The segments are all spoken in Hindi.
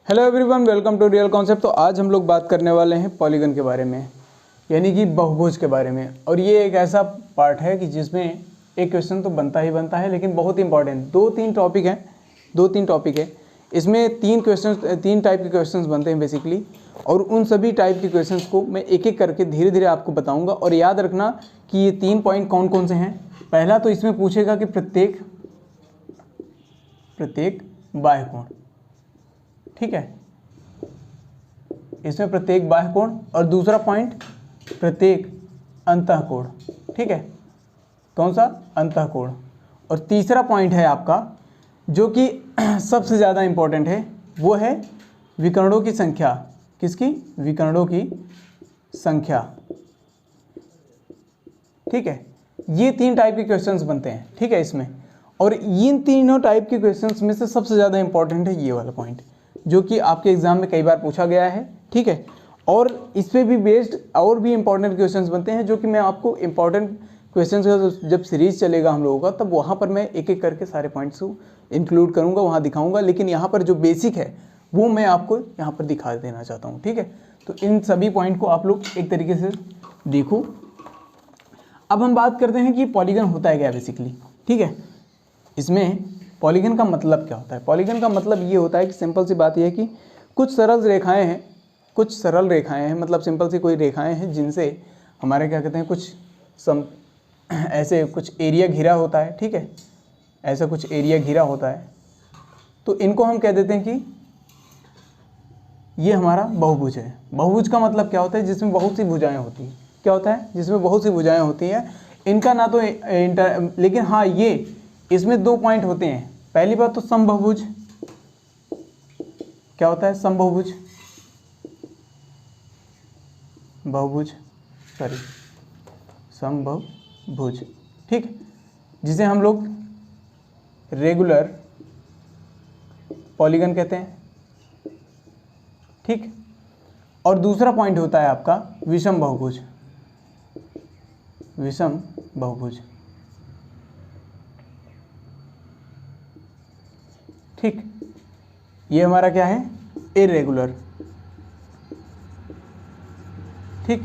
Hello everyone, welcome to real concept. तो आज हम लोग बात करने वाले हैं पॉलीगन के बारे में, यानी कि बहुभुज के बारे में। और ये एक ऐसा पार्ट है कि जिसमें एक क्वेश्चन तो बनता ही बनता है, लेकिन बहुत इंपॉर्टेंट दो तीन टॉपिक है। इसमें तीन टाइप के क्वेश्चंस बनते हैं बेसिकली, और उन सभी टाइप के क्वेश्चंस को मैं एक एक करके धीरे धीरे आपको बताऊंगा। और याद रखना कि ये 3 पॉइंट कौन कौन से हैं। पहला तो इसमें पूछेगा कि प्रत्येक बाह्य कोण, ठीक है, इसमें प्रत्येक बाह्य कोण। और दूसरा पॉइंट प्रत्येक अंतःकोण, ठीक है, कौन सा, अंतःकोण। और तीसरा पॉइंट है आपका जो कि सबसे ज़्यादा इंपॉर्टेंट है, वो है विकर्णों की संख्या। किसकी? विकर्णों की संख्या, ठीक है। ये 3 टाइप के क्वेश्चंस बनते हैं, ठीक है, इसमें। और इन तीनों टाइप के क्वेश्चंस में से सबसे ज़्यादा इंपॉर्टेंट है ये वाला पॉइंट, जो कि आपके एग्जाम में कई बार पूछा गया है, ठीक है। और इस पे भी बेस्ड और भी इंपॉर्टेंट क्वेश्चंस बनते हैं, जो कि मैं आपको इंपॉर्टेंट क्वेश्चंस का जब सीरीज चलेगा हम लोगों का, तब वहाँ पर मैं एक एक करके सारे पॉइंट्स को इंक्लूड करूँगा, वहाँ दिखाऊँगा। लेकिन यहाँ पर जो बेसिक है वो मैं आपको यहाँ पर दिखा देना चाहता हूँ, ठीक है। तो इन सभी पॉइंट को आप लोग एक तरीके से देखो। अब हम बात करते हैं कि पॉलीगन होता है क्या बेसिकली, ठीक है। इसमें पॉलीगन का मतलब क्या होता है? पॉलीगन का मतलब ये होता है कि सिंपल सी बात यह है कि कुछ सरल रेखाएं हैं, मतलब सिंपल सी कोई रेखाएं हैं जिनसे हमारे क्या कहते हैं, ऐसे कुछ एरिया घिरा होता है, ठीक है, ऐसा कुछ एरिया घिरा होता है। तो इनको हम कह देते हैं कि ये हमारा बहुभुज है। बहुभुज का मतलब क्या होता है? जिसमें बहुत सी भुजाएं होती हैं। क्या होता है? जिसमें बहुत सी भुजाएं होती हैं। इनका ना तो लेकिन हाँ, ये इसमें 2 पॉइंट होते हैं। पहली बात तो समबाहुभुज। क्या होता है? समबाहुभुज, समबाहुभुज, ठीक, जिसे हम लोग रेगुलर पॉलीगन कहते हैं, ठीक। और दूसरा पॉइंट होता है आपका विषम बहुभुज, ठीक। ये हमारा क्या है? इरेगुलर, ठीक,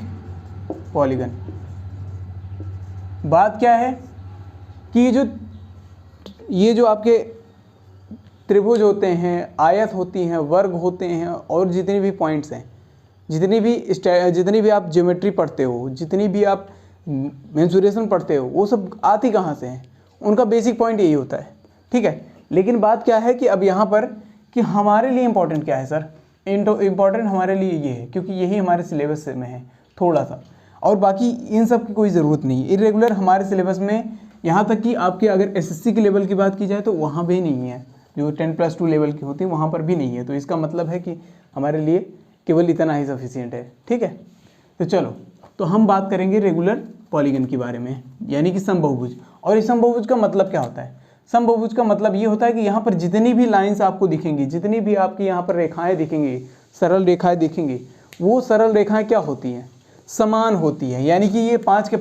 पॉलीगन। बात क्या है कि ये जो आपके त्रिभुज होते हैं, आयत होती हैं, वर्ग होते हैं, और जितने भी पॉइंट्स हैं, जितनी भी आप ज्योमेट्री पढ़ते हो, जितनी भी आप मेंसुरेशन पढ़ते हो, वो सब आती कहाँ से हैं? उनका बेसिक पॉइंट यही होता है, ठीक है। लेकिन बात क्या है कि अब यहाँ पर कि हमारे लिए इम्पोर्टेंट क्या है सर? इम्पोर्टेंट हमारे लिए ये है क्योंकि यही हमारे सिलेबस में है थोड़ा सा, और बाकी इन सब की कोई ज़रूरत नहीं है। इरेगुलर हमारे सिलेबस में, यहाँ तक कि आपके अगर एसएससी के लेवल की बात की जाए तो वहाँ भी नहीं है, जो 10+2 लेवल की होती है वहाँ पर भी नहीं है। तो इसका मतलब है कि हमारे लिए केवल इतना ही सफिशिएंट है, ठीक है। तो चलो, तो हम बात करेंगे रेगुलर पॉलीगन के बारे में, यानी कि समबाहुभुज। और इस समबाहुभुज का मतलब क्या होता है? समबाहुभुज का मतलब ये होता है कि यहाँ पर जितनी भी लाइंस आपको दिखेंगी, जितनी भी आपकी यहाँ पर रेखाएं दिखेंगी, सरल रेखाएं दिखेंगी, वो सरल रेखाएं क्या होती हैं? समान होती है। यानी कि ये 5 के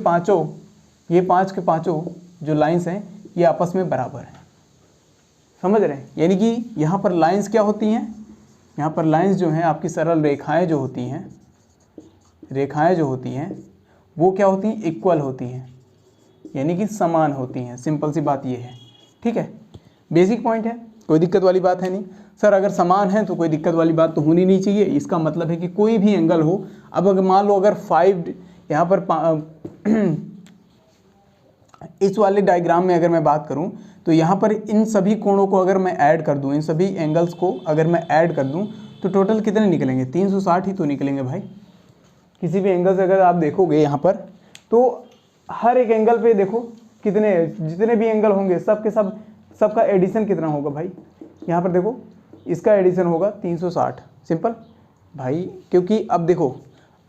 पाँचों जो लाइंस हैं ये आपस में बराबर हैं, समझ रहे हैं? यानी कि यहाँ पर लाइंस क्या होती हैं? यहाँ पर लाइंस जो हैं, आपकी सरल रेखाएं जो होती हैं, वो क्या होती हैं? इक्वल होती हैं, यानी कि समान होती हैं। सिंपल सी बात ये है, ठीक है। बेसिक पॉइंट है, कोई दिक्कत वाली बात है नहीं। सर अगर समान है तो कोई दिक्कत वाली बात तो होनी नहीं चाहिए। इसका मतलब है कि कोई भी एंगल हो, अब अगर मान लो अगर 5 यहाँ पर इस वाले डायग्राम में अगर मैं बात करूं, तो यहाँ पर इन सभी कोणों को अगर मैं ऐड कर दूं, इन सभी एंगल्स को अगर मैं ऐड कर दूं, तो टोटल कितने निकलेंगे? 360 ही तो निकलेंगे भाई। किसी भी एंगल से अगर आप देखोगे यहाँ पर, तो हर एक एंगल पे देखो जितने भी एंगल होंगे सबका एडिशन कितना होगा भाई? यहाँ पर देखो, इसका एडिशन होगा 360, सिंपल भाई। क्योंकि अब देखो,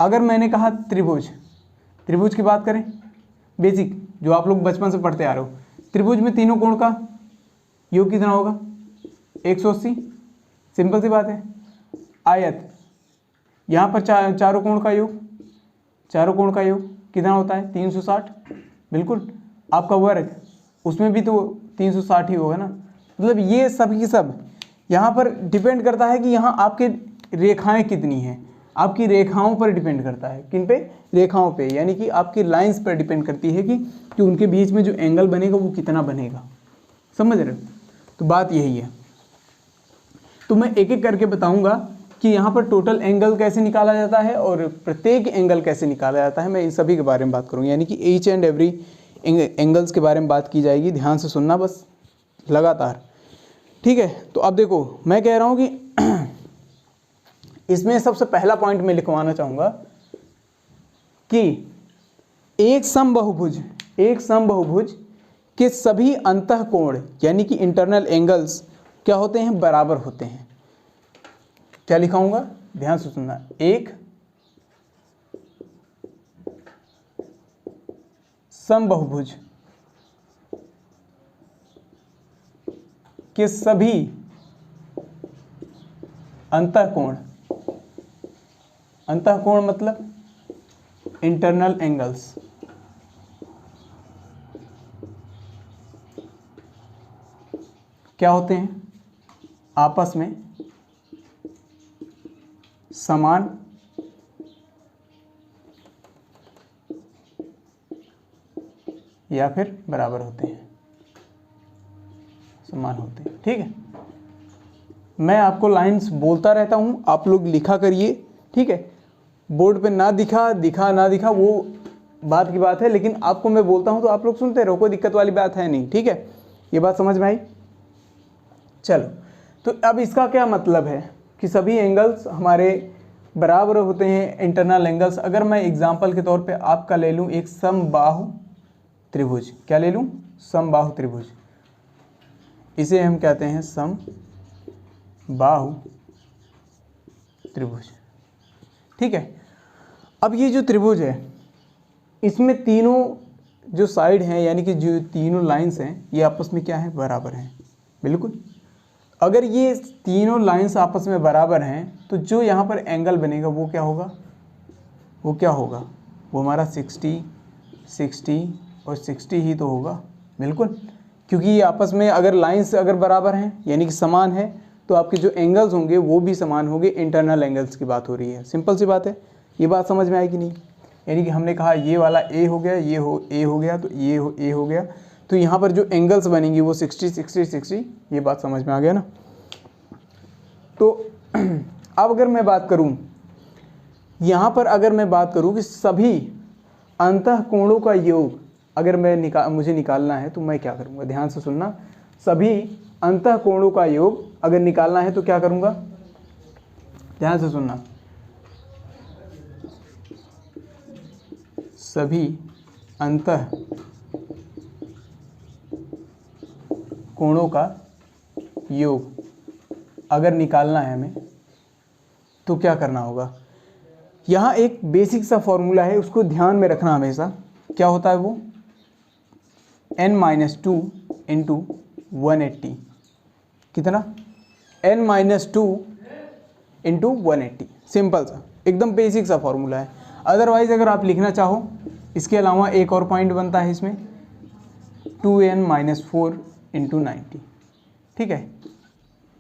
अगर मैंने कहा त्रिभुज की बात करें, बेसिक जो आप लोग बचपन से पढ़ते आ रहे हो, त्रिभुज में तीनों कोण का योग कितना होगा? 180, सिंपल सी बात है। आयत, यहाँ पर चारों कोण का योग कितना होता है? 360, बिल्कुल। आपका वर्ग, उसमें भी तो 360 ही होगा ना। मतलब ये सब की सब यहाँ पर डिपेंड करता है कि यहाँ आपके रेखाएं कितनी हैं, आपकी रेखाओं पर डिपेंड करता है। किन पे? रेखाओं पे, यानी कि आपकी लाइंस पर डिपेंड करती है कि उनके बीच में जो एंगल बनेगा वो कितना बनेगा। समझ रहे हो? तो बात यही है। तो मैं एक एक करके बताऊंगा कि यहाँ पर टोटल एंगल कैसे निकाला जाता है और प्रत्येक एंगल कैसे निकाला जाता है। मैं इन सभी के बारे में बात करूँगा, यानी कि ईच एंड एवरी एंगल्स के बारे में बात की जाएगी। ध्यान से सुनना बस लगातार, ठीक है। तो अब देखो, मैं कह रहा हूँ कि इसमें सबसे पहला पॉइंट मैं लिखवाना चाहूँगा कि एक समबाहुभुज के सभी अंतःकोण यानी कि इंटरनल एंगल्स क्या होते हैं? बराबर होते हैं। क्या लिखाऊंगा? ध्यान से सुनना। एक समबाहुभुज के सभी अंतःकोण मतलब इंटरनल एंगल्स क्या होते हैं? आपस में समान या फिर बराबर होते हैं, समान होते हैं। ठीक है, मैं आपको लाइंस बोलता रहता हूं, आप लोग लिखा करिए। ठीक है, बोर्ड पे ना दिखा वो बात की बात है, लेकिन आपको मैं बोलता हूं तो आप लोग सुनते रहो, कोई दिक्कत वाली बात है नहीं। ठीक है, ये बात समझ में आई? चलो, तो अब इसका क्या मतलब है कि सभी एंगल्स हमारे बराबर होते हैं, इंटरनल एंगल्स। अगर मैं एग्जांपल के तौर पे आपका ले लूं एक समबाहु त्रिभुज, क्या ले लूं? समबाहु त्रिभुज। इसे हम कहते हैं समबाहु त्रिभुज। ठीक है, अब ये जो त्रिभुज है इसमें तीनों जो साइड हैं यानी कि जो तीनों लाइंस हैं ये आपस में क्या है? बराबर हैं। बिल्कुल, अगर ये तीनों लाइंस आपस में बराबर हैं तो जो यहाँ पर एंगल बनेगा वो क्या होगा? वो हमारा 60 और 60 ही तो होगा। बिल्कुल, क्योंकि ये आपस में अगर लाइंस अगर बराबर हैं यानी कि समान है तो आपके जो एंगल्स होंगे वो भी समान होंगे। इंटरनल एंगल्स की बात हो रही है, सिंपल सी बात है। ये बात समझ में आएगी नहीं? यानी कि हमने कहा ये वाला ए हो गया, ए हो गया, तो ए हो गया, तो यहाँ पर जो एंगल्स बनेंगी वो 60। ये बात समझ में आ गया ना? तो अब अगर मैं बात करूँ यहाँ पर, अगर मैं बात करूँ कि सभी अंतःकोणों का योग अगर मुझे निकालना है तो मैं क्या करूँगा? ध्यान से सुनना। सभी अंतःकोणों का योग अगर निकालना है तो क्या करूँगा? ध्यान से सुनना। सभी अंतःकोणों का योग अगर निकालना है हमें तो क्या करना होगा? यहाँ एक बेसिक सा फॉर्मूला है, उसको ध्यान में रखना हमेशा। क्या होता है वो? n-2 into 180। कितना? n-2 into 180। सिंपल सा, एकदम बेसिक सा फॉर्मूला है। अदरवाइज अगर आप लिखना चाहो, इसके अलावा एक और पॉइंट बनता है इसमें, 2n-4 इंटू 90। ठीक है,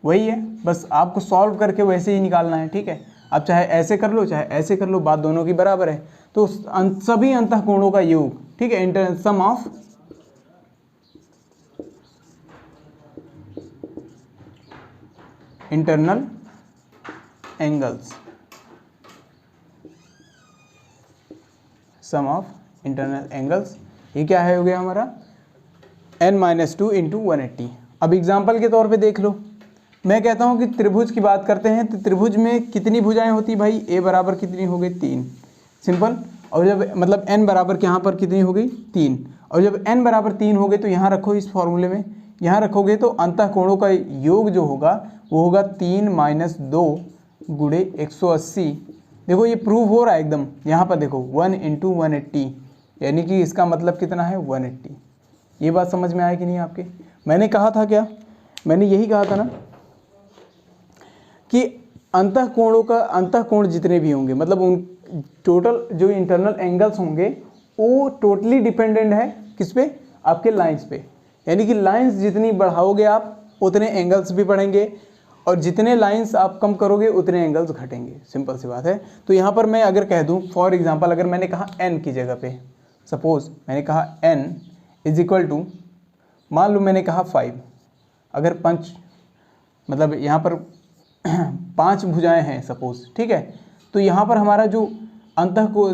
वही है, बस आपको सॉल्व करके वैसे ही निकालना है। ठीक है, आप चाहे ऐसे कर लो चाहे ऐसे कर लो, बात दोनों की बराबर है। तो सभी अंतःकोणों का योग, ठीक है, sum of internal angles, sum of internal angles, ये क्या है? हो गया हमारा n-2 इंटू 180। अब एग्जाम्पल के तौर पे देख लो, मैं कहता हूं कि त्रिभुज की बात करते हैं तो त्रिभुज में कितनी भुजाएं होती भाई? a बराबर कितनी हो गई? 3। सिंपल। और जब मतलब n बराबर यहाँ पर कितनी हो गई? 3। और जब n बराबर 3 हो गए तो यहाँ रखो, इस फॉर्मूले में यहाँ रखोगे तो अंतःकोणों का योग जो होगा वो होगा 3 - 2 गुणे 180। देखो ये प्रूव हो रहा है एकदम, यहाँ पर देखो 1 इंटू 180, यानी कि इसका मतलब कितना है? 180। ये बात समझ में आया कि नहीं आपके? मैंने कहा था क्या? मैंने यही कहा था ना कि अंतःकोण जितने भी होंगे, मतलब उन टोटल जो इंटरनल एंगल्स होंगे वो टोटली डिपेंडेंट है किस पे? आपके लाइंस पे। यानी कि लाइंस जितनी बढ़ाओगे आप उतने एंगल्स भी बढ़ेंगे, और जितने लाइंस आप कम करोगे उतने एंगल्स घटेंगे, सिंपल सी बात है। तो यहाँ पर मैं अगर कह दूँ फॉर एग्जांपल, अगर मैंने कहा n की जगह पे, सपोज मैंने कहा n इज इक्वल टू, मान लो मैंने कहा 5, अगर मतलब यहाँ पर 5 भुजाएं हैं सपोज, ठीक है। तो यहाँ पर हमारा जो अंतः को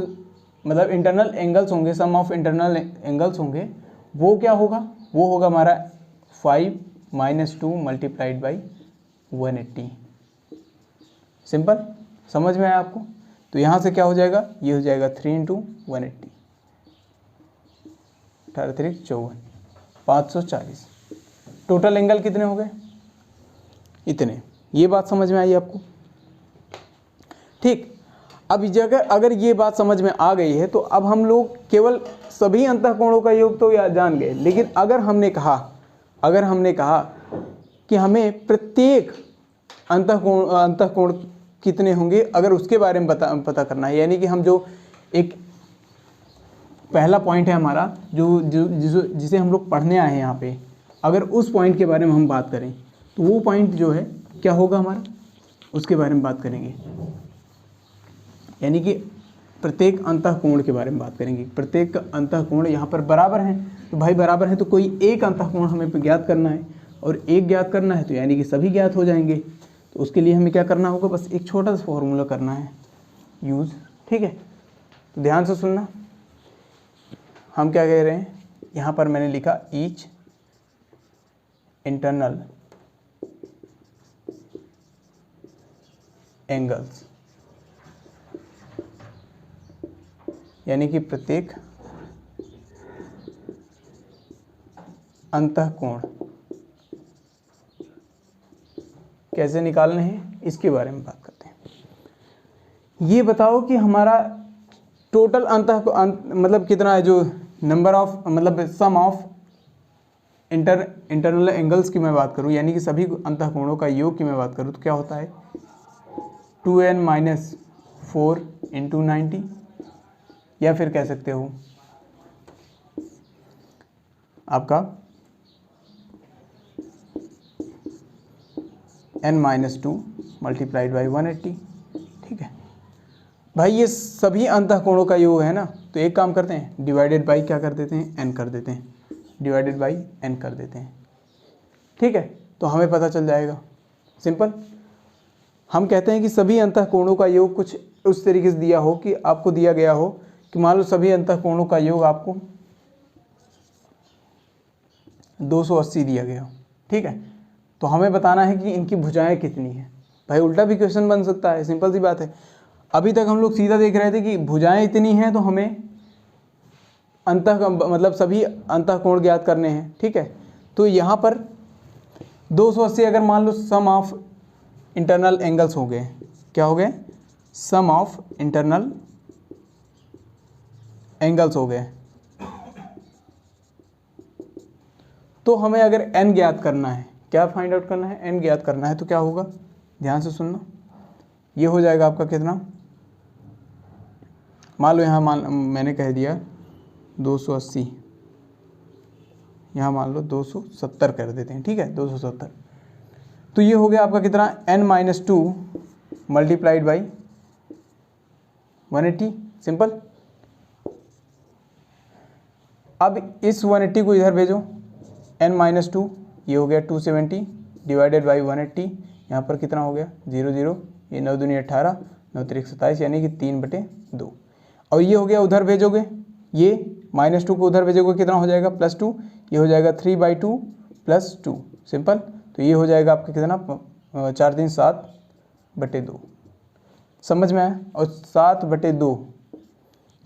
मतलब इंटरनल एंगल्स होंगे, सम ऑफ इंटरनल एंगल्स होंगे, वो क्या होगा, वो होगा हमारा 5 - 2 मल्टीप्लाइड बाई 180। सिंपल, समझ में आया आपको। तो यहाँ से क्या हो जाएगा, ये हो जाएगा 3 × 180, 18 × 54, 540। टोटल एंगल कितने हो गए, इतने। ये बात समझ में आई आपको, ठीक। अब जगह अगर ये बात समझ में आ गई है तो अब हम लोग केवल सभी अंतःकोणों का योग तो जान गए, लेकिन अगर हमने कहा कि हमें प्रत्येक अंतःकोण कितने होंगे, अगर उसके बारे में पता करना है, यानी कि हम जो एक पहला पॉइंट है हमारा जिसे हम लोग पढ़ने आए हैं यहाँ पे, अगर उस पॉइंट के बारे में हम बात करें तो वो पॉइंट जो है क्या होगा हमारा, उसके बारे में बात करेंगे। यानी कि प्रत्येक अंतःकोण के बारे में बात करेंगे। प्रत्येक अंतःकोण यहाँ पर बराबर हैं, तो भाई बराबर है तो कोई एक अंतःकोण हमें ज्ञात करना है, और एक ज्ञात करना है तो यानी कि सभी ज्ञात हो जाएंगे। तो उसके लिए हमें क्या करना होगा, बस एक छोटा सा फॉर्मूला करना है यूज़, ठीक है। तो ध्यान से सुनना, हम क्या कह रहे हैं, यहाँ पर मैंने लिखा ईच इंटरनल एंगल्स, यानी कि प्रत्येक अंतःकोण कैसे निकालने हैं, इसके बारे में बात करते हैं। ये बताओ कि हमारा टोटल मतलब कितना है, जो नंबर ऑफ मतलब सम ऑफ इंटरनल एंगल्स की मैं बात करूं, यानी कि सभी अंतःकोणों का योग की मैं बात करूं, तो क्या होता है 2n - 4 × 90, या फिर कह सकते हो आपका n - 2 मल्टीप्लाइड बाई 180, ठीक है। भाई ये सभी अंतःकोणों का योग है ना, तो एक काम करते हैं, डिवाइडेड बाई क्या कर देते हैं, n कर देते हैं, डिवाइडेड बाई n कर देते हैं, ठीक है। तो हमें पता चल जाएगा, सिंपल। हम कहते हैं कि सभी अंतःकोणों का योग कुछ उस तरीके से दिया हो कि आपको दिया गया हो कि मान लो सभी अंतःकोणों का योग आपको 280 दिया गया हो, ठीक है। तो हमें बताना है कि इनकी भुजाएं कितनी हैं। भाई उल्टा भी क्वेश्चन बन सकता है, सिंपल सी बात है। अभी तक हम लोग सीधा देख रहे थे कि भुजाएं इतनी हैं तो हमें मतलब सभी अंतःकोण ज्ञात करने हैं, ठीक है। तो यहाँ पर 280 अगर मान लो सम ऑफ इंटरनल एंगल्स हो गए, क्या हो गए, सम ऑफ इंटरनल एंगल्स हो गए, तो हमें अगर n ज्ञात करना है, क्या फाइंड आउट करना है, n ज्ञात करना है, तो क्या होगा, ध्यान से सुनना। ये हो जाएगा आपका कितना, मान लो यहाँ मैंने कह दिया 280, यहाँ मान लो 270 कर देते हैं, ठीक है, 270। तो ये हो गया आपका कितना, n - 2 मल्टीप्लाइड बाई 180, सिंपल। अब इस 180 को इधर भेजो, n - 2 ये हो गया 270 डिवाइडेड बाई 180, यहाँ पर कितना हो गया 0 0, ये 9 दूनी 18, 9 3 27, यानी कि 3/2। और ये हो गया उधर भेजोगे, ये -2 को उधर भेजोगे कितना हो जाएगा, +2, ये हो जाएगा 3/2 + 2, सिंपल। तो ये हो जाएगा आपका कितना, 4 3 7/2, समझ में आया। और 7/2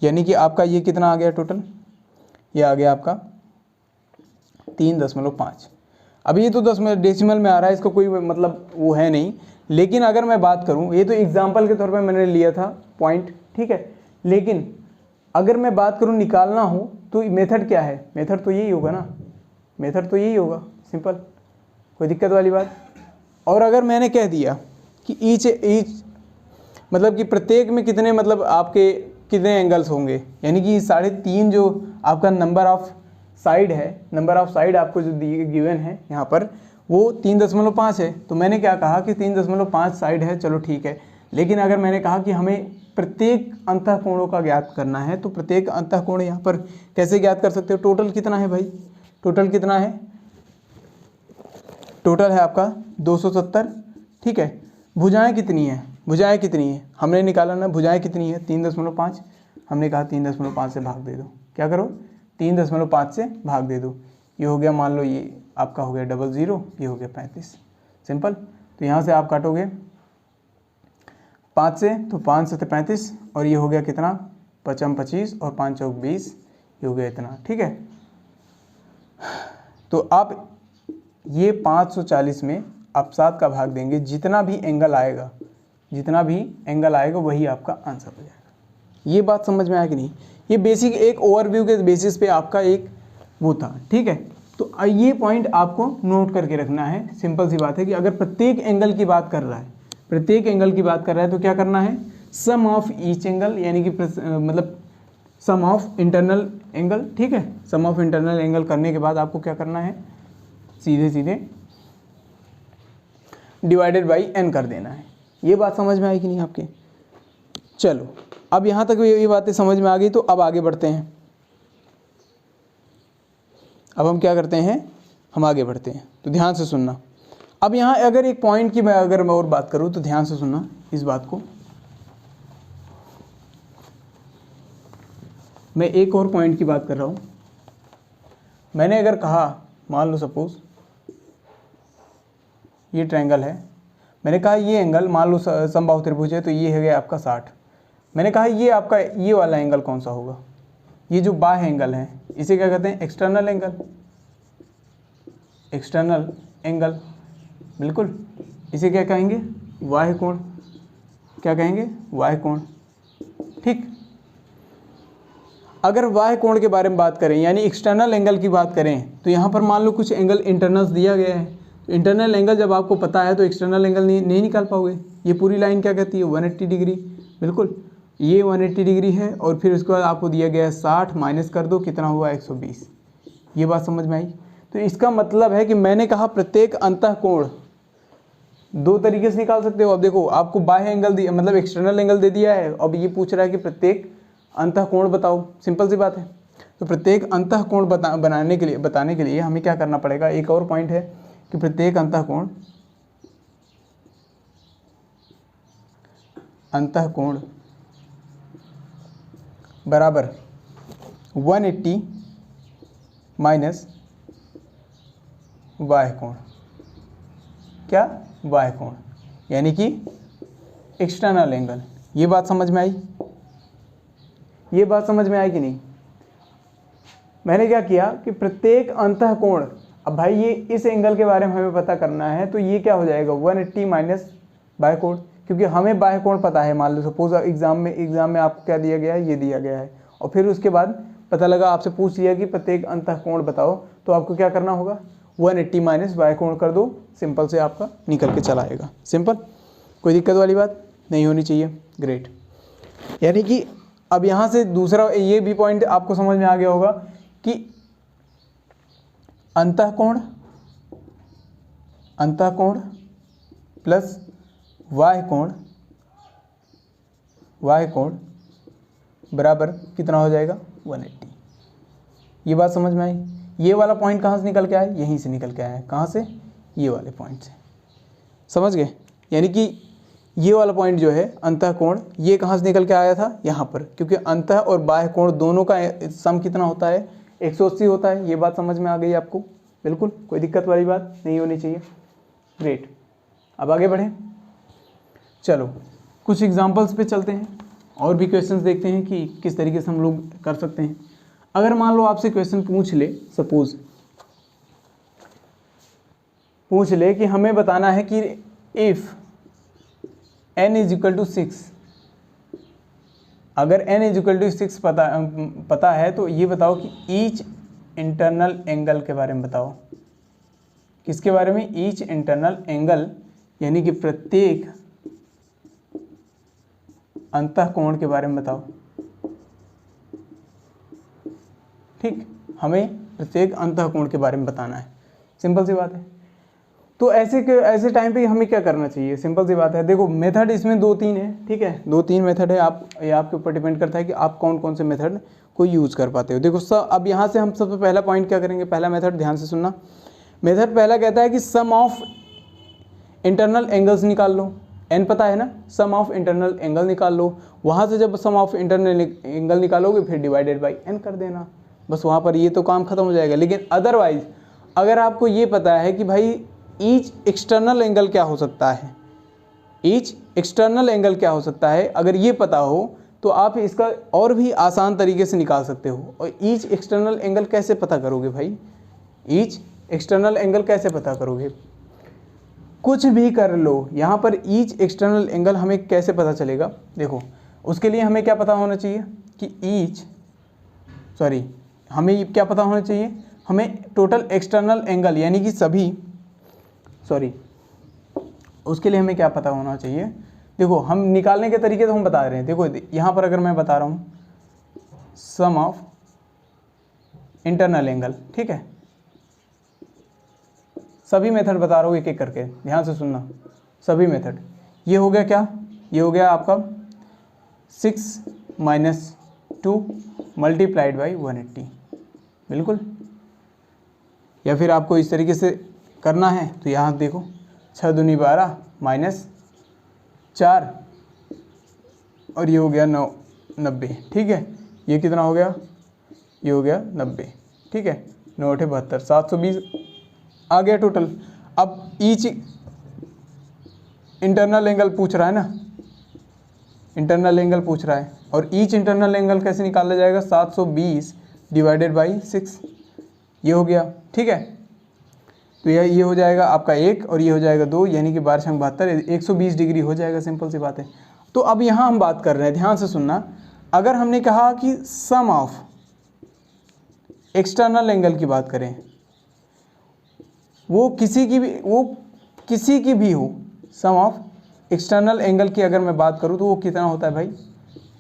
यानी कि आपका ये कितना आ गया टोटल, ये आ गया आपका 3.5। अभी ये तो डेसिमल में आ रहा है, इसका कोई मतलब वो है नहीं। लेकिन अगर मैं बात करूं, ये तो एग्जांपल के तौर पे मैंने लिया था पॉइंट, ठीक है। लेकिन अगर मैं बात करूं निकालना हो तो मेथड क्या है, मेथड तो यही होगा ना, मेथड तो यही होगा, सिंपल, कोई दिक्कत वाली बात। और अगर मैंने कह दिया कि ईच मतलब कि प्रत्येक में कितने मतलब आपके कितने एंगल्स होंगे, यानी कि 3.5 जो आपका नंबर ऑफ साइड है, नंबर ऑफ साइड आपको जो गिवन है यहाँ पर, वो 3.5 है, तो मैंने क्या कहा कि 3.5 साइड है, चलो ठीक है। लेकिन अगर मैंने कहा कि हमें प्रत्येक अंतःकोणों का ज्ञात करना है, तो प्रत्येक अंतःकोण यहाँ पर कैसे ज्ञात कर सकते हो? टोटल कितना है भाई? टोटल कितना है? टोटल है आपका 270, ठीक है। भुजाएं कितनी है? भुजाएं कितनी है हमने निकाला ना, भुजाएं कितनी है? 3.5। हमने कहा 3.5 से भाग दे दो। क्या करो? 3.5 से भाग दे दो। ये हो गया, मान लो ये आपका हो गया 00, ये हो गया 35। सिंपल। तो यहाँ से आप काटोगे 5 से, तो 5 से 35, और ये हो गया कितना? 5 25 और 5 चौक 20, ये हो गया इतना, ठीक है। तो आप ये 540 में आप 7 का भाग देंगे, जितना भी एंगल आएगा, जितना भी एंगल आएगा वही आपका आंसर हो जाएगा। ये बात समझ में आया कि नहीं? ये बेसिक एक ओवरव्यू के बेसिस पे आपका एक वो था, ठीक है। तो ये पॉइंट आपको नोट करके रखना है। सिंपल सी बात है कि अगर प्रत्येक एंगल की बात कर रहा है, प्रत्येक एंगल की बात कर रहा है, तो क्या करना है? सम ऑफ ईच एंगल, यानी कि मतलब सम ऑफ इंटरनल एंगल, ठीक है। सम ऑफ इंटरनल एंगल करने के बाद आपको क्या करना है? सीधे सीधे डिवाइडेड बाई n कर देना है। ये बात समझ में आई कि नहीं आपके? चलो, अब यहाँ तक ये बातें समझ में आ गई, तो अब आगे बढ़ते हैं। अब हम क्या करते हैं? हम आगे बढ़ते हैं, तो ध्यान से सुनना। अब यहाँ अगर एक पॉइंट की मैं और बात करूँ, तो ध्यान से सुनना इस बात को। मैं एक और पॉइंट की बात कर रहा हूँ। मैंने अगर कहा, मान लो सपोज ये ट्रायंगल है, मैंने कहा ये एंगल मान लो समबाहु त्रिभुज है, तो ये है गया आपका 60। मैंने कहा ये आपका ये वाला एंगल कौन सा होगा? ये जो बाह्य एंगल है, इसे क्या कहते हैं? External angle. एक्सटर्नल एंगल, बिल्कुल। इसे क्या कहेंगे? बाह्य कोण। क्या कहेंगे? बाह्य कोण, ठीक। अगर बाह्य कोण के बारे में बात करें, यानी एक्सटर्नल एंगल की बात करें, तो यहाँ पर मान लो कुछ एंगल इंटरनल्स दिया गया है। तो इंटरनल एंगल जब आपको पता है, तो एक्सटर्नल एंगल नहीं निकाल पाओगे। ये पूरी लाइन क्या कहती है? 180 डिग्री, बिल्कुल। ये 180 डिग्री है, और फिर उसके बाद आपको दिया गया है 60, माइनस कर दो, कितना हुआ? 120। ये बात समझ में आई? तो इसका मतलब है कि मैंने कहा प्रत्येक अंतःकोण दो तरीके से निकाल सकते हो। अब देखो, आपको बाह्य एंगल दिया, मतलब एक्सटर्नल एंगल दे दिया है, अब ये पूछ रहा है कि प्रत्येक अंतःकोण बताओ। सिंपल सी बात है। तो प्रत्येक अंतःकोण बताने के लिए हमें क्या करना पड़ेगा? एक और पॉइंट है कि प्रत्येक अंतःकोण बराबर 180 माइनस बाह्य कोण। क्या? बाह्य कोण, यानी कि एक्सटर्नल एंगल। ये बात समझ में आई? ये बात समझ में आई कि नहीं? मैंने क्या किया कि प्रत्येक अंतःकोण, अब भाई ये इस एंगल के बारे में हमें पता करना है, तो ये क्या हो जाएगा? 180 माइनस बाह्य कोण, क्योंकि हमें बाह्य कोण पता है। मान लो सपोज एग्जाम में आपको क्या दिया गया है? ये दिया गया है, और फिर उसके बाद पता लगा, आपसे पूछ लिया कि प्रत्येक अंतःकोण बताओ, तो आपको क्या करना होगा? 180 माइनस बाह्य कोण कर दो, सिंपल से आपका निकल के चला आएगा। सिंपल, कोई दिक्कत वाली बात नहीं होनी चाहिए। ग्रेट। यानी कि अब यहाँ से दूसरा ये भी पॉइंट आपको समझ में आ गया होगा कि अंतःकोण प्लस बाह्य कोण बराबर कितना हो जाएगा? 180। ये बात समझ में आई? ये वाला पॉइंट कहाँ से निकल के आया? यहीं से निकल के आया है। कहाँ से? ये वाले पॉइंट से। समझ गए? यानी कि ये वाला पॉइंट जो है अंतःकोण, ये कहाँ से निकल के आया था? यहाँ पर, क्योंकि अंतः और बाह्य कोण दोनों का सम कितना होता है? 180 होता है। ये बात समझ में आ गई आपको? बिल्कुल, कोई दिक्कत वाली बात नहीं होनी चाहिए। ग्रेट। अब आगे बढ़ें। चलो कुछ एग्जांपल्स पे चलते हैं, और भी क्वेश्चंस देखते हैं कि किस तरीके से हम लोग कर सकते हैं। अगर मान लो आपसे क्वेश्चन पूछ ले, सपोज पूछ ले कि हमें बताना है कि इफ़ n = 6, अगर n = 6 पता है, तो ये बताओ कि ईच इंटरनल एंगल के बारे में बताओ। किसके बारे में? ईच इंटरनल एंगल, यानी कि प्रत्येक अंतःकोण के बारे में बताओ। ठीक, हमें प्रत्येक अंतःकोण के बारे में बताना है। सिंपल सी बात है। तो ऐसे टाइम पे हमें क्या करना चाहिए, सिंपल सी बात है। देखो मेथड इसमें 2-3 है, ठीक है, 2-3 मेथड है। ये आपके ऊपर डिपेंड करता है कि आप कौन कौन से मेथड को यूज़ कर पाते हो। देखो अब यहाँ से हम सबसे पहला पॉइंट क्या करेंगे, पहला मेथड ध्यान से सुनना। मेथड पहला कहता है कि सम ऑफ इंटरनल एंगल्स निकाल लो। एन पता है ना, सम ऑफ इंटरनल एंगल निकाल लो। वहाँ से जब सम ऑफ इंटरनल एंगल निकालोगे फिर डिवाइडेड बाई एन कर देना, बस वहाँ पर ये तो काम खत्म हो जाएगा। लेकिन अदरवाइज अगर आपको ये पता है कि भाई ईच एक्सटर्नल एंगल क्या हो सकता है, ईच एक्सटर्नल एंगल क्या हो सकता है, अगर ये पता हो तो आप इसका और भी आसान तरीके से निकाल सकते हो। और ईच एक्सटर्नल एंगल कैसे पता करोगे भाई, ईच एक्सटर्नल एंगल कैसे पता करोगे, कुछ भी कर लो, यहाँ पर ईच एक्सटर्नल एंगल हमें कैसे पता चलेगा। देखो उसके लिए हमें क्या पता होना चाहिए कि हमें क्या पता होना चाहिए, हमें टोटल एक्सटर्नल एंगल यानी कि सभी उसके लिए हमें क्या पता होना चाहिए। देखो हम निकालने के तरीके तो हम बता रहे हैं। देखो यहाँ पर अगर मैं बता रहा हूँ सम ऑफ इंटरनल एंगल, ठीक है, सभी मेथड बता रहा हूँ एक एक करके, ध्यान से सुनना सभी मेथड। ये हो गया क्या, ये हो गया आपका 6 - 2 मल्टीप्लाइड बाई 180, बिल्कुल। या फिर आपको इस तरीके से करना है तो यहाँ देखो 6 दूनी 12 -4 और ये हो गया 90, ठीक है। ये कितना हो गया, ये हो गया 90, ठीक है, 9 × 8 = 72, 720 आ गया टोटल। अब ईच इंटरनल एंगल पूछ रहा है ना, इंटरनल एंगल पूछ रहा है, और ईच इंटरनल एंगल कैसे निकाला जाएगा, 720 डिवाइडेड बाई 6, ये हो गया, ठीक है। तो ये हो जाएगा आपका 1 और ये हो जाएगा 2, यानी कि 12×72 120 डिग्री हो जाएगा, सिंपल सी बात है। तो अब यहाँ हम बात कर रहे हैं, ध्यान से सुनना। अगर हमने कहा कि सम ऑफ एक्सटर्नल एंगल की बात करें, वो किसी की भी हो, सम ऑफ एक्सटर्नल एंगल की अगर मैं बात करूँ तो वो कितना होता है भाई,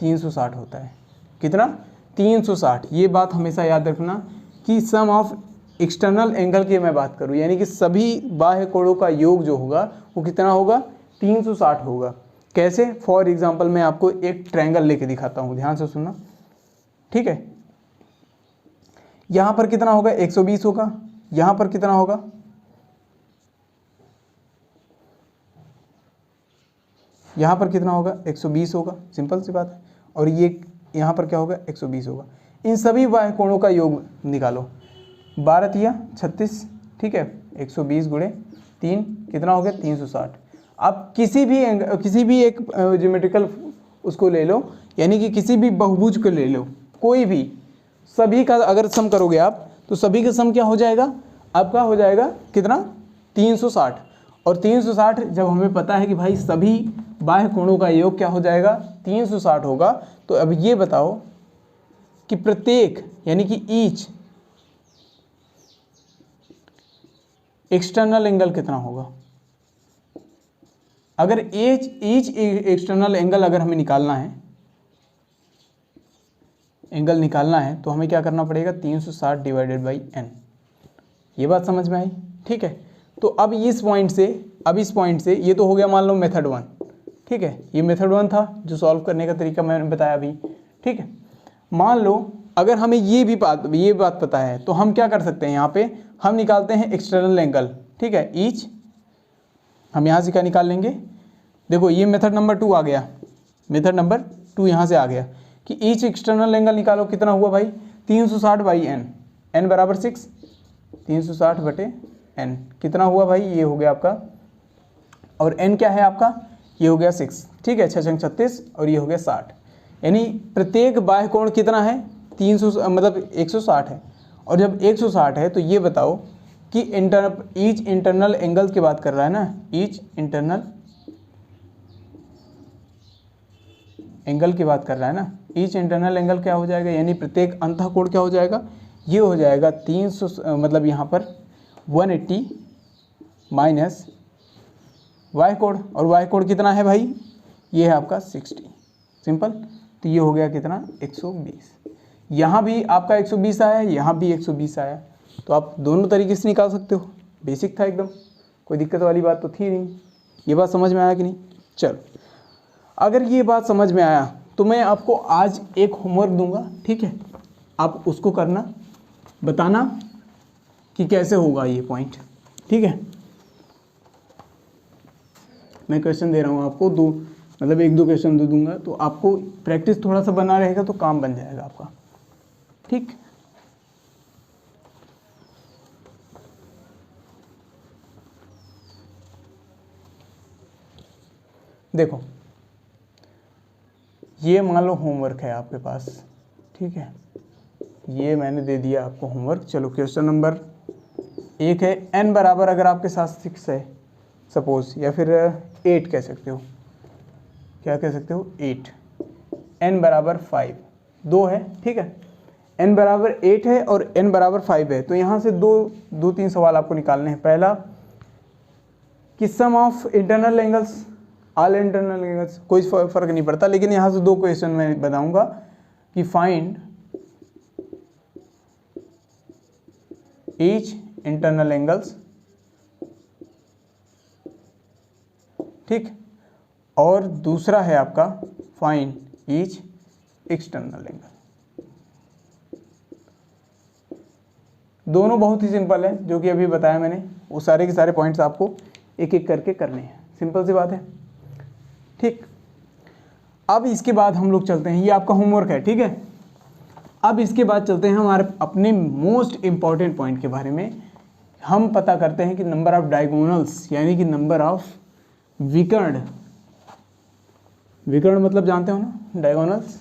360 होता है। कितना, 360। ये बात हमेशा याद रखना कि सम ऑफ एक्सटर्नल एंगल की मैं बात करूँ यानी कि सभी बाह्य कोणों का योग जो होगा वो कितना होगा, 360 होगा। कैसे, फॉर एग्जांपल मैं आपको एक ट्रायंगल लेके दिखाता हूँ, ध्यान से सुनना, ठीक है। यहाँ पर कितना होगा, 120 होगा, यहाँ पर कितना होगा, यहाँ पर कितना होगा, 120 होगा, सिंपल सी बात है। और ये यहाँ पर क्या होगा, 120 होगा। इन सभी बाह्य कोणों का योग निकालो, 12 × 36, ठीक है, 120 × 3 कितना हो गया, 360। आप किसी भी एक ज्योमेट्रिकल उसको ले लो, यानी कि किसी भी बहुभुज को ले लो, कोई भी, सभी का अगर सम करोगे आप तो सभी का सम क्या हो जाएगा, आपका हो जाएगा कितना, 360। और 360 जब हमें पता है कि भाई सभी बाह्य कोणों का योग क्या हो जाएगा, 360 होगा। तो अब ये बताओ कि प्रत्येक यानी कि ईच एक्सटर्नल एंगल कितना होगा। अगर ईच एक्सटर्नल एंगल अगर हमें निकालना है तो हमें क्या करना पड़ेगा, 360 डिवाइडेड बाई n। ये बात समझ में आई, ठीक है। तो अब इस पॉइंट से ये तो हो गया मान लो मेथड 1, ठीक है, ये मेथड 1 था जो सॉल्व करने का तरीका मैंने बताया अभी, ठीक है। मान लो अगर हमें ये बात पता है तो हम क्या कर सकते हैं, यहाँ पे हम निकालते हैं एक्सटर्नल एंगल, ठीक है। ईच हम यहाँ से क्या निकाल लेंगे, देखो ये मेथड नंबर 2 आ गया, मेथड नंबर 2 यहाँ से आ गया कि ईच एक्सटर्नल एंगल निकालो, कितना हुआ भाई, 360 बाई n, n बराबर 6, 360/n कितना हुआ भाई, ये हो गया आपका, और n क्या है आपका, ये हो गया 6, ठीक है, 6 × 36 और ये हो गया 60। यानी प्रत्येक बाह्य कोण कितना है, 300 मतलब 160 है। और जब 160 है तो ये बताओ कि ईच इंटरनल एंगल की बात कर रहा है ना, ईच इंटरनल एंगल की बात कर रहा है ना, ईच इंटरनल एंगल क्या हो जाएगा, यानी प्रत्येक अंतःकोण क्या हो जाएगा, ये हो जाएगा 300 मतलब यहाँ पर 180 माइनस वाई कोण, और वाई कोण कितना है भाई, ये है आपका 60, सिंपल। तो ये हो गया कितना, 120। यहाँ भी आपका 120 आया, यहाँ भी 120 आया, तो आप दोनों तरीके से निकाल सकते हो, बेसिक था एकदम, कोई दिक्कत वाली बात तो थी नहीं। ये बात समझ में आया कि नहीं? चलो, अगर ये बात समझ में आया तो मैं आपको आज एक होमवर्क दूंगा, ठीक है? आप उसको करना, बताना कि कैसे होगा ये पॉइंट, ठीक है? मैं क्वेश्चन दे रहा हूँ आपको, दो मतलब एक दो क्वेश्चन दे दूंगा, तो आपको प्रैक्टिस थोड़ा सा बना रहेगा तो काम बन जाएगा आपका, ठीक? देखो, ये मान लो होमवर्क है आपके पास, ठीक है? ये मैंने दे दिया आपको होमवर्क। चलो, क्वेश्चन नंबर 1 है, n बराबर अगर आपके साथ 6 है सपोज, या फिर 8 कह सकते हो, क्या कह सकते हो? 8, n बराबर 5, 2 है, ठीक है? n बराबर 8 है और n बराबर 5 है, तो यहाँ से दो तीन सवाल आपको निकालने हैं। पहला, कि sum of internal angles, all internal angles, कोई फर्क नहीं पड़ता, लेकिन यहाँ से दो क्वेश्चन मैं बताऊंगा कि फाइंड ईच इंटरनल एंगल्स, ठीक? और दूसरा है आपका फाइंड ईच एक्सटर्नल एंगल। दोनों बहुत ही सिंपल है, जो कि अभी बताया मैंने, वो सारे के सारे पॉइंट्स आपको एक एक करके करने हैं, सिंपल सी बात है, ठीक? अब इसके बाद हम लोग चलते हैं, ये आपका होमवर्क है, ठीक है? अब इसके बाद चलते हैं हमारे अपने मोस्ट इंपॉर्टेंट पॉइंट के बारे में। हम पता करते हैं कि नंबर ऑफ डायगोनल्स, यानी कि नंबर ऑफ विकर्ण, विकर्ण मतलब जानते हो ना, डायगोनल्स,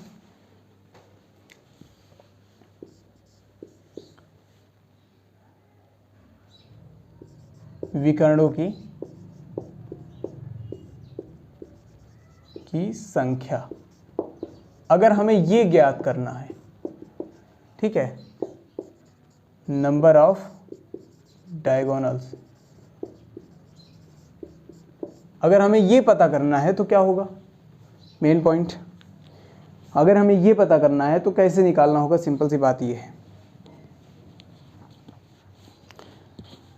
विकर्णों की संख्या, अगर हमें ये ज्ञात करना है, ठीक है? नंबर ऑफ डायगोनल्स, अगर हमें ये पता करना है तो क्या होगा? मेन पॉइंट, अगर हमें ये पता करना है तो कैसे निकालना होगा? सिंपल सी बात ये है,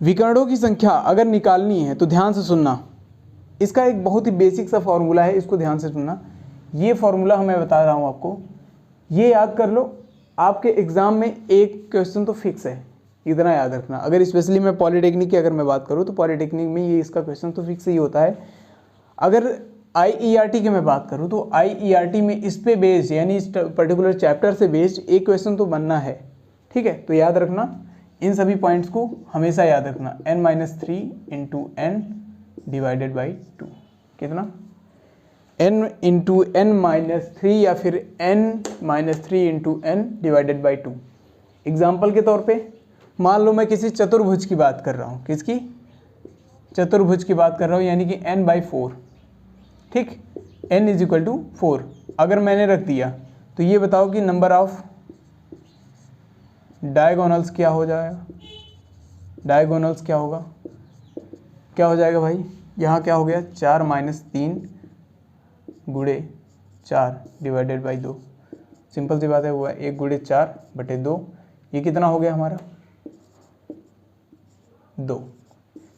विकर्णों की संख्या अगर निकालनी है तो ध्यान से सुनना, इसका एक बहुत ही बेसिक सा फॉर्मूला है, इसको ध्यान से सुनना। ये फॉर्मूला मैं बता रहा हूँ आपको, ये याद कर लो, आपके एग्जाम में एक क्वेश्चन तो फिक्स है, इतना याद रखना। अगर स्पेशली मैं पॉलिटेक्निक की अगर मैं बात करूँ तो पॉलिटेक्निक में ये इसका क्वेश्चन तो फिक्स ही होता है। अगर IERT की मैं बात करूँ तो IERT में इस पे बेस्ड, यानी इस पर्टिकुलर चैप्टर से बेस्ड एक क्वेश्चन तो बनना है, ठीक है? तो याद रखना, इन सभी पॉइंट्स को हमेशा याद रखना। n-3 into n divided by 2, कितना? n इंटू n-3 या फिर n-3 into n divided by 2। Example के तौर पे मान लो मैं किसी चतुर्भुज की बात कर रहा हूँ, किसकी? चतुर्भुज की बात कर रहा हूँ, यानी कि n/4, ठीक? n = 4 अगर मैंने रख दिया तो ये बताओ कि नंबर ऑफ डायगोनल्स क्या हो जाएगा? डायगोनल्स क्या होगा? क्या हो जाएगा भाई? यहाँ क्या हो गया? 4 - 3 गुणे 4 डिवाइडेड बाई 2। सिंपल सी बात है, हुआ 1 गुणे 4/2। ये कितना हो गया हमारा? 2।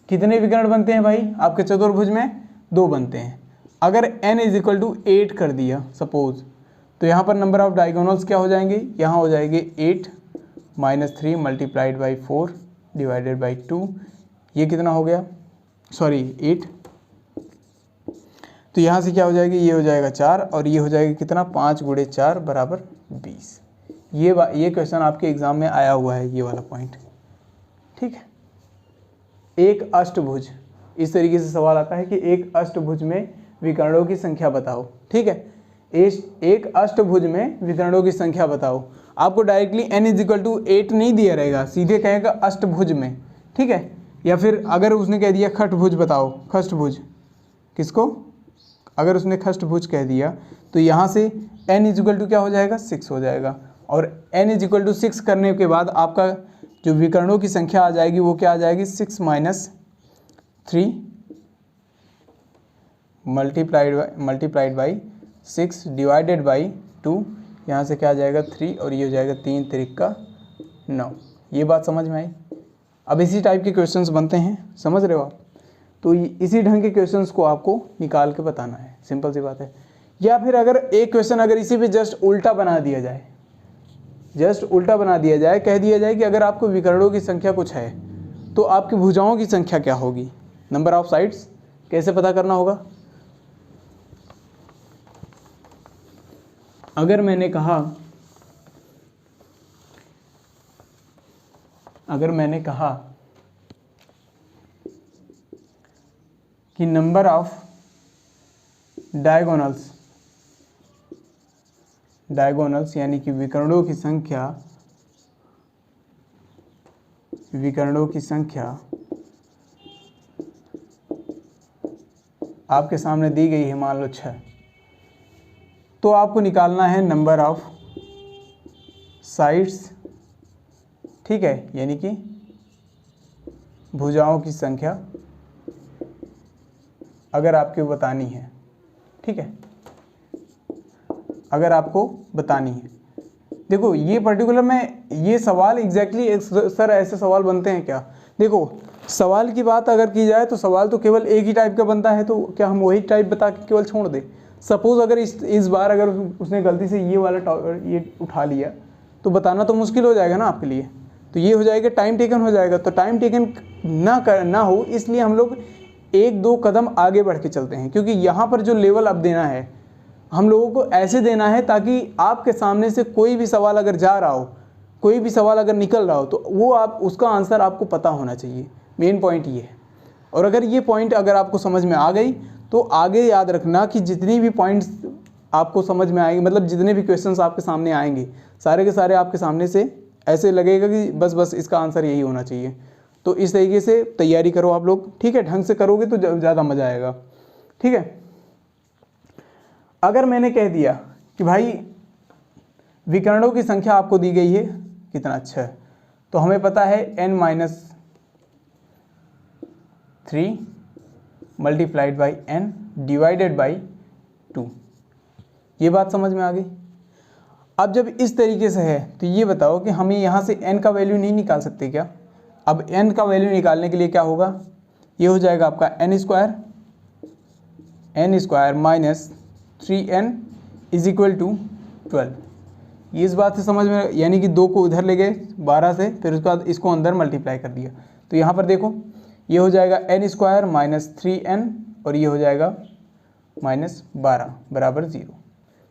कितने विकर्ण बनते हैं भाई आपके चतुर्भुज में? 2 बनते हैं। अगर n = 8 कर दिया सपोज, तो यहाँ पर नंबर ऑफ डायगोनल्स क्या हो जाएंगे? यहाँ हो जाएंगे 8 - 3 मल्टीप्लाइड बाई 4 डिवाइडेड बाई 2। ये कितना हो गया? सॉरी 8। तो यहाँ से क्या हो जाएगी? ये हो जाएगा 4 और ये हो जाएगा कितना? 5 गुणे 4 बराबर 20। ये क्वेश्चन आपके एग्जाम में आया हुआ है, ये वाला पॉइंट, ठीक है? एक अष्टभुज, इस तरीके से सवाल आता है कि एक अष्टभुज में विकर्णों की संख्या बताओ, ठीक है? एक अष्टभुज में विकर्णों की संख्या बताओ। आपको डायरेक्टली n = 8 नहीं दिया रहेगा, सीधे कहेगा अष्टभुज में, ठीक है? या फिर अगर उसने कह दिया खष्टभुज बताओ, खष्टभुज, किसको? अगर उसने खष्टभुज कह दिया तो यहाँ से n = क्या हो जाएगा? 6 हो जाएगा। और n = 6 करने के बाद आपका जो विकर्णों की संख्या आ जाएगी वो क्या आ जाएगी? 6 - 3 मल्टीप्लाइड बाई 6 डिवाइडेड बाई 2। यहाँ से क्या आ जाएगा? 3 और ये हो जाएगा 3 × 3 = 9। ये बात समझ में आई? अब इसी टाइप के क्वेश्चंस बनते हैं, समझ रहे हो आप? तो इसी ढंग के क्वेश्चंस को आपको निकाल के बताना है, सिंपल सी बात है। या फिर अगर एक क्वेश्चन अगर इसी पे जस्ट उल्टा बना दिया जाए, कह दिया जाए कि अगर आपको विकर्णों की संख्या कुछ है तो आपकी भुजाओं की संख्या क्या होगी, नंबर ऑफ साइड्स कैसे पता करना होगा। अगर मैंने कहा कि नंबर ऑफ डायगोनल्स यानी कि विकर्णों की संख्या आपके सामने दी गई है, मान लो 6, तो आपको निकालना है नंबर ऑफ साइड्स, ठीक है, यानी कि भुजाओं की संख्या अगर आपको बतानी है, ठीक है, अगर आपको बतानी है। देखो ये पर्टिकुलर में ये सवाल एग्जैक्टली सर ऐसे सवाल बनते हैं क्या, देखो सवाल की बात अगर की जाए तो सवाल तो केवल एक ही टाइप का बनता है, तो क्या हम वही टाइप बता के केवल छोड़ दें। सपोज अगर इस बार अगर उसने गलती से ये वाला ये उठा लिया तो बताना तो मुश्किल हो जाएगा ना आपके लिए, तो ये हो जाएगा टाइम टेकन हो जाएगा। तो टाइम टेकन ना हो इसलिए हम लोग 1-2 कदम आगे बढ़ के चलते हैं, क्योंकि यहाँ पर जो लेवल अब देना है हम लोगों को ऐसे देना है ताकि आपके सामने से कोई भी सवाल अगर जा रहा हो, कोई भी सवाल अगर निकल रहा हो तो वो आप उसका आंसर आपको पता होना चाहिए, मेन पॉइंट ये है। और अगर ये पॉइंट अगर आपको समझ में आ गई तो आगे याद रखना कि जितनी भी पॉइंट्स आपको समझ में आएंगे, मतलब जितने भी क्वेश्चंस आपके सामने आएंगे सारे के सारे आपके सामने से ऐसे लगेगा कि बस इसका आंसर यही होना चाहिए। तो इस तरीके से तैयारी करो आप लोग, ठीक है, ढंग से करोगे तो ज़्यादा मज़ा आएगा, ठीक है। अगर मैंने कह दिया कि भाई विकर्णों की संख्या आपको दी गई है कितना 6, तो हमें पता है n-3 multiplied by n divided by 2, ये बात समझ में आ गई। अब जब इस तरीके से है तो ये बताओ कि हमें यहाँ से n का वैल्यू नहीं निकाल सकते क्या। अब n का वैल्यू निकालने के लिए क्या होगा, ये हो जाएगा आपका n square minus 3n is equal to 12। ये इस बात से समझ में, यानी कि 2 को उधर ले गए 12 से, फिर उसके बाद इसको अंदर मल्टीप्लाई कर दिया, तो यहाँ पर देखो ये हो जाएगा n स्क्वायर माइनस 3n और ये हो जाएगा माइनस 12 बराबर 0,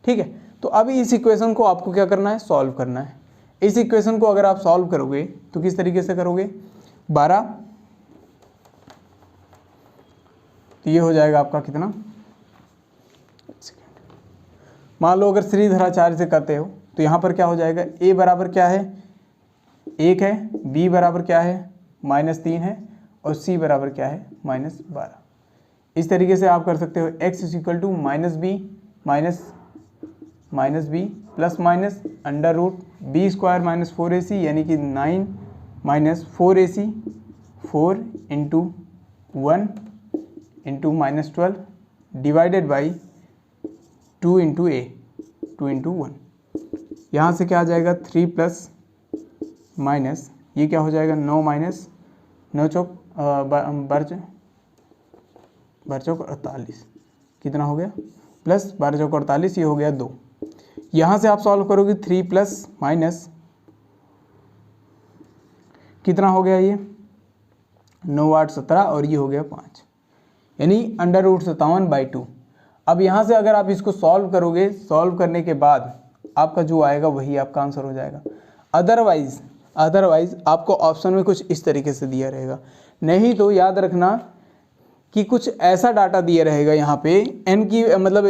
ठीक है। तो अभी इस इक्वेशन को आपको क्या करना है, सॉल्व करना है। इस इक्वेशन को अगर आप सॉल्व करोगे तो किस तरीके से करोगे, 12 तो ये हो जाएगा आपका कितना, मान लो अगर श्रीधराचार्य से करते हो तो यहाँ पर क्या हो जाएगा, a बराबर क्या है 1 है, b बराबर क्या है -3 है और c बराबर क्या है -12। इस तरीके से आप कर सकते हो x equal to minus b plus minus under root b square minus 4ac यानी कि 9 माइनस 4ac 4 into 1 into -12 divided by 2 into a 2 into 1। यहाँ से क्या आ जाएगा 3 प्लस माइनस ये क्या हो जाएगा 9 माइनस 9 चौक बारह चौक 48 कितना हो गया प्लस 12 चौक 48 ये हो गया 2। यहाँ से आप सॉल्व करोगे 3 प्लस माइनस कितना हो गया ये 9 8 17 और ये हो गया 5 यानी अंडर रूट 57/2। अब यहाँ से अगर आप इसको सॉल्व करोगे, सॉल्व करने के बाद आपका जो आएगा वही आपका आंसर हो जाएगा। अदरवाइज आपको ऑप्शन में कुछ इस तरीके से दिया रहेगा, नहीं तो याद रखना कि कुछ ऐसा डाटा दिया रहेगा यहाँ पे n की मतलब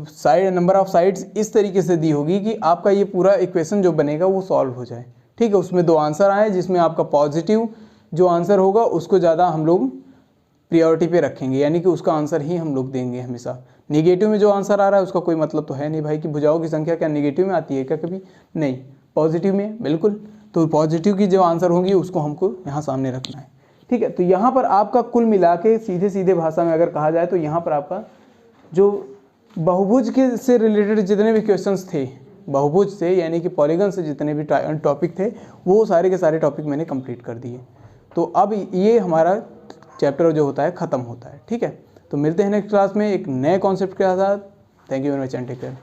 साइड नंबर ऑफ साइड्स इस तरीके से दी होगी कि आपका ये पूरा इक्वेशन जो बनेगा वो सॉल्व हो जाए, ठीक है। उसमें 2 आंसर आए जिसमें आपका पॉजिटिव जो आंसर होगा उसको ज़्यादा हम लोग प्रायोरिटी पे रखेंगे, यानी कि उसका आंसर ही हम लोग देंगे हमेशा। नेगेटिव में जो आंसर आ रहा है उसका कोई मतलब तो है नहीं भाई कि भुजाओं की संख्या क्या नेगेटिव में आती है क्या कभी, नहीं, पॉजिटिव में बिल्कुल। तो पॉजिटिव की जो आंसर होंगी उसको हमको यहाँ सामने रखना है, ठीक है। तो यहाँ पर आपका कुल मिला के सीधे भाषा में अगर कहा जाए तो यहाँ पर आपका जो बहुभुज के से रिलेटेड जितने भी क्वेश्चंस थे, बहुभुज से यानी कि पॉलीगन से जितने भी टॉपिक थे वो सारे के सारे टॉपिक मैंने कंप्लीट कर दिए। तो अब ये हमारा चैप्टर जो होता है ख़त्म होता है। ठीक है, तो मिलते हैं नेक्स्ट क्लास में एक नए कॉन्सेप्ट के साथ। Thank you very much and take care.